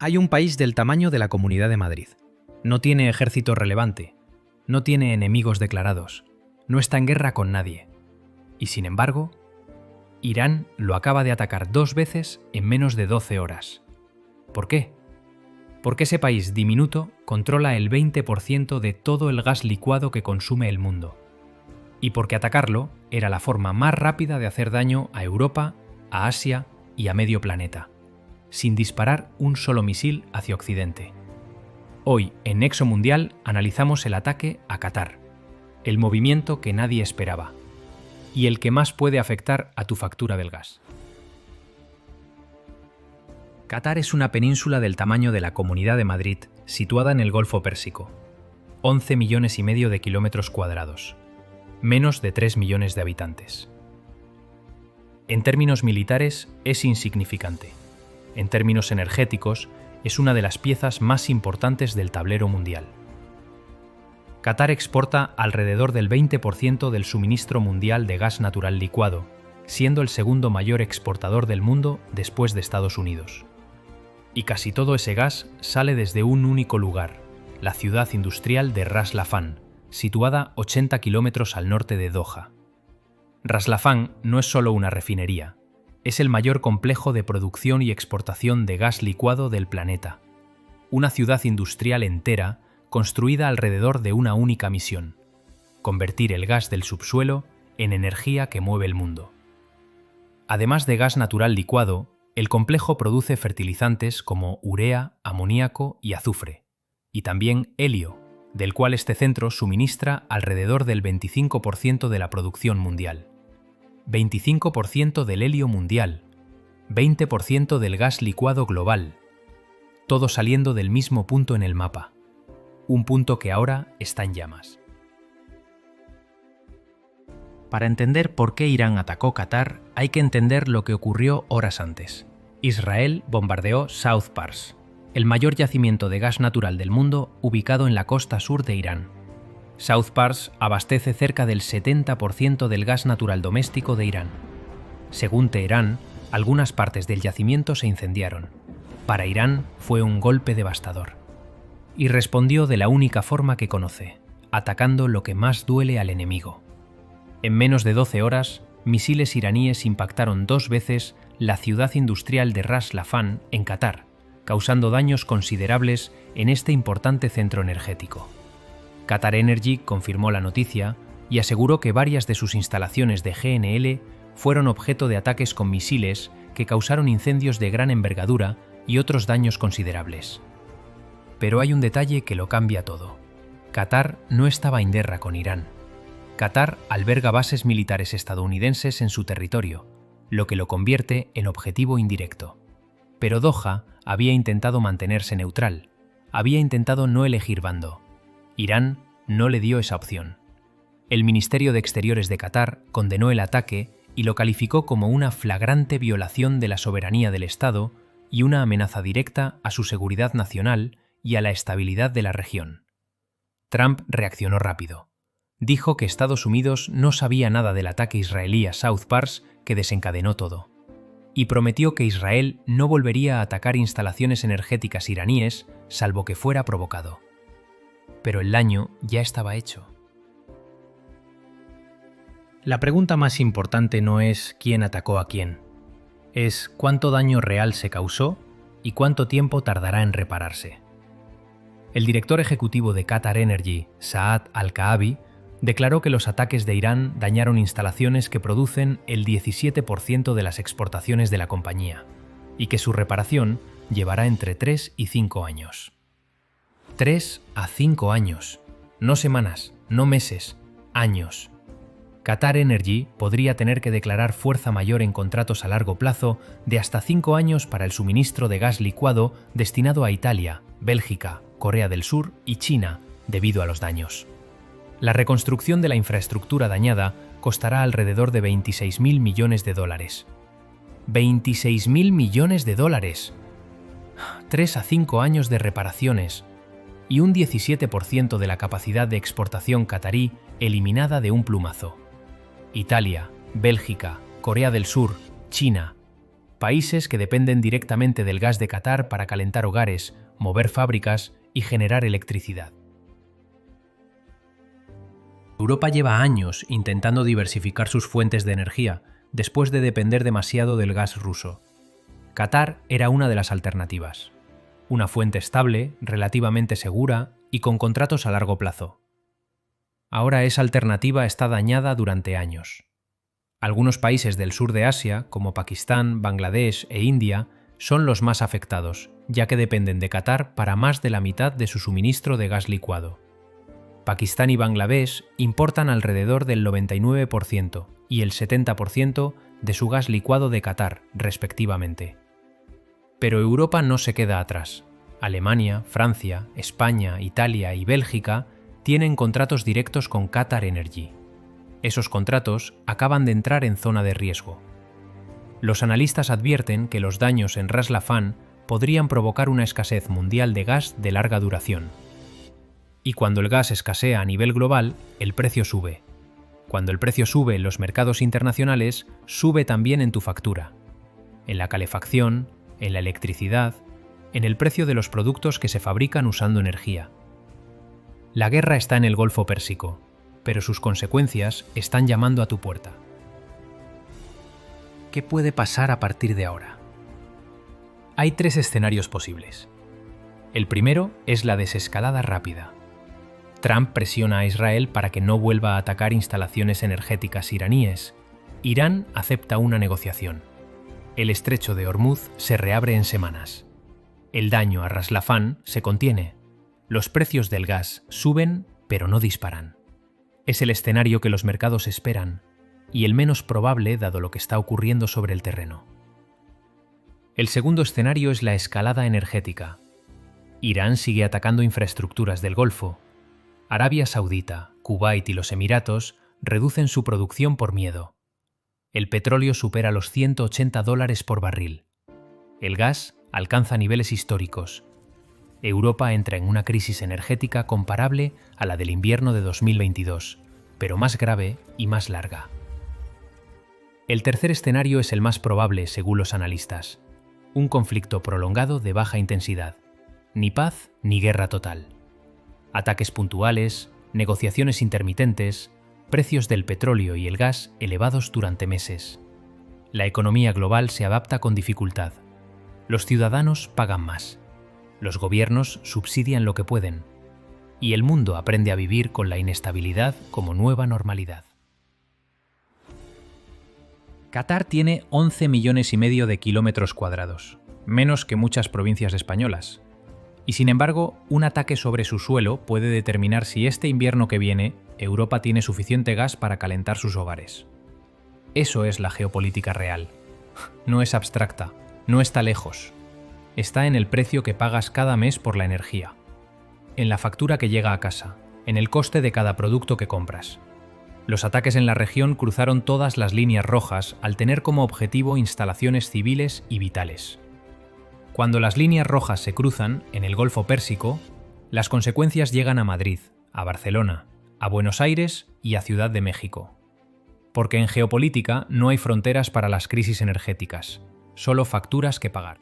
Hay un país del tamaño de la Comunidad de Madrid. No tiene ejército relevante, no tiene enemigos declarados, no está en guerra con nadie. Y sin embargo, Irán lo acaba de atacar 2 veces en menos de 12 horas. ¿Por qué? Porque ese país diminuto controla el 20% de todo el gas licuado que consume el mundo. Y porque atacarlo era la forma más rápida de hacer daño a Europa, a Asia y a medio planeta, sin disparar un solo misil hacia Occidente. Hoy, en Nexo Mundial, analizamos el ataque a Qatar, el movimiento que nadie esperaba, y el que más puede afectar a tu factura del gas. Qatar es una península del tamaño de la Comunidad de Madrid, situada en el Golfo Pérsico. 11 millones y medio de kilómetros cuadrados. Menos de 3 millones de habitantes. En términos militares, es insignificante. En términos energéticos, es una de las piezas más importantes del tablero mundial. Qatar exporta alrededor del 20% del suministro mundial de gas natural licuado, siendo el segundo mayor exportador del mundo después de Estados Unidos. Y casi todo ese gas sale desde un único lugar, la ciudad industrial de Ras Laffan, situada 80 kilómetros al norte de Doha. Ras Laffan no es solo una refinería, es el mayor complejo de producción y exportación de gas licuado del planeta. Una ciudad industrial entera construida alrededor de una única misión: convertir el gas del subsuelo en energía que mueve el mundo. Además de gas natural licuado, el complejo produce fertilizantes como urea, amoníaco y azufre, y también helio, del cual este centro suministra alrededor del 25% de la producción mundial. 25% del helio mundial, 20% del gas licuado global, todo saliendo del mismo punto en el mapa, un punto que ahora está en llamas. Para entender por qué Irán atacó Qatar, hay que entender lo que ocurrió horas antes. Israel bombardeó South Pars, el mayor yacimiento de gas natural del mundo ubicado en la costa sur de Irán. South Pars abastece cerca del 70% del gas natural doméstico de Irán. Según Teherán, algunas partes del yacimiento se incendiaron. Para Irán fue un golpe devastador. Y respondió de la única forma que conoce, atacando lo que más duele al enemigo. En menos de 12 horas, misiles iraníes impactaron 2 veces la ciudad industrial de Ras Laffan en Qatar, causando daños considerables en este importante centro energético. Qatar Energy confirmó la noticia y aseguró que varias de sus instalaciones de GNL fueron objeto de ataques con misiles que causaron incendios de gran envergadura y otros daños considerables. Pero hay un detalle que lo cambia todo. Qatar no estaba en guerra con Irán. Qatar alberga bases militares estadounidenses en su territorio, lo que lo convierte en objetivo indirecto. Pero Doha había intentado mantenerse neutral, había intentado no elegir bando. Irán no le dio esa opción. El Ministerio de Exteriores de Qatar condenó el ataque y lo calificó como una flagrante violación de la soberanía del Estado y una amenaza directa a su seguridad nacional y a la estabilidad de la región. Trump reaccionó rápido. Dijo que Estados Unidos no sabía nada del ataque israelí a South Pars que desencadenó todo. Y prometió que Israel no volvería a atacar instalaciones energéticas iraníes salvo que fuera provocado. Pero el daño ya estaba hecho. La pregunta más importante no es quién atacó a quién, es cuánto daño real se causó y cuánto tiempo tardará en repararse. El director ejecutivo de Qatar Energy, Saad Al-Kaabi, declaró que los ataques de Irán dañaron instalaciones que producen el 17% de las exportaciones de la compañía y que su reparación llevará entre 3 y 5 años. 3 a 5 años, no semanas, no meses, años. Qatar Energy podría tener que declarar fuerza mayor en contratos a largo plazo de hasta 5 años para el suministro de gas licuado destinado a Italia, Bélgica, Corea del Sur y China debido a los daños. La reconstrucción de la infraestructura dañada costará alrededor de $26.000 millones. ¡26.000 millones! 3 a 5 años de reparaciones y un 17% de la capacidad de exportación catarí eliminada de un plumazo. Italia, Bélgica, Corea del Sur, China. países que dependen directamente del gas de Qatar para calentar hogares, mover fábricas y generar electricidad. Europa lleva años intentando diversificar sus fuentes de energía después de depender demasiado del gas ruso. Qatar era una de las alternativas. Una fuente estable, relativamente segura y con contratos a largo plazo. Ahora esa alternativa está dañada durante años. Algunos países del sur de Asia, como Pakistán, Bangladesh e India, son los más afectados, ya que dependen de Qatar para más de la mitad de su suministro de gas licuado. Pakistán y Bangladesh importan alrededor del 99% y el 70% de su gas licuado de Qatar, respectivamente. Pero Europa no se queda atrás. Alemania, Francia, España, Italia y Bélgica tienen contratos directos con Qatar Energy. Esos contratos acaban de entrar en zona de riesgo. Los analistas advierten que los daños en Ras Laffan podrían provocar una escasez mundial de gas de larga duración. Y cuando el gas escasea a nivel global, el precio sube. Cuando el precio sube en los mercados internacionales, sube también en tu factura. En la calefacción, en la electricidad, en el precio de los productos que se fabrican usando energía. La guerra está en el Golfo Pérsico, pero sus consecuencias están llamando a tu puerta. ¿Qué puede pasar a partir de ahora? Hay 3 escenarios posibles. El primero es la desescalada rápida. Trump presiona a Israel para que no vuelva a atacar instalaciones energéticas iraníes. Irán acepta una negociación. El estrecho de Hormuz se reabre en semanas. El daño a Ras Laffan se contiene. Los precios del gas suben, pero no disparan. Es el escenario que los mercados esperan, y el menos probable dado lo que está ocurriendo sobre el terreno. El segundo escenario es la escalada energética. Irán sigue atacando infraestructuras del Golfo. Arabia Saudita, Kuwait y los Emiratos reducen su producción por miedo. El petróleo supera los $180 por barril. El gas alcanza niveles históricos. Europa entra en una crisis energética comparable a la del invierno de 2022, pero más grave y más larga. El tercer escenario es el más probable según los analistas. Un conflicto prolongado de baja intensidad. Ni paz ni guerra total. Ataques puntuales, negociaciones intermitentes, precios del petróleo y el gas elevados durante meses. La economía global se adapta con dificultad. Los ciudadanos pagan más. Los gobiernos subsidian lo que pueden. Y el mundo aprende a vivir con la inestabilidad como nueva normalidad. Qatar tiene 11,5 millones de kilómetros cuadrados, menos que muchas provincias españolas. Y sin embargo, un ataque sobre su suelo puede determinar si este invierno que viene, Europa tiene suficiente gas para calentar sus hogares. Eso es la geopolítica real. No es abstracta, no está lejos. Está en el precio que pagas cada mes por la energía, en la factura que llega a casa, en el coste de cada producto que compras. Los ataques en la región cruzaron todas las líneas rojas al tener como objetivo instalaciones civiles y vitales. Cuando las líneas rojas se cruzan en el Golfo Pérsico, las consecuencias llegan a Madrid, a Barcelona, a Buenos Aires y a Ciudad de México. Porque en geopolítica no hay fronteras para las crisis energéticas, solo facturas que pagar.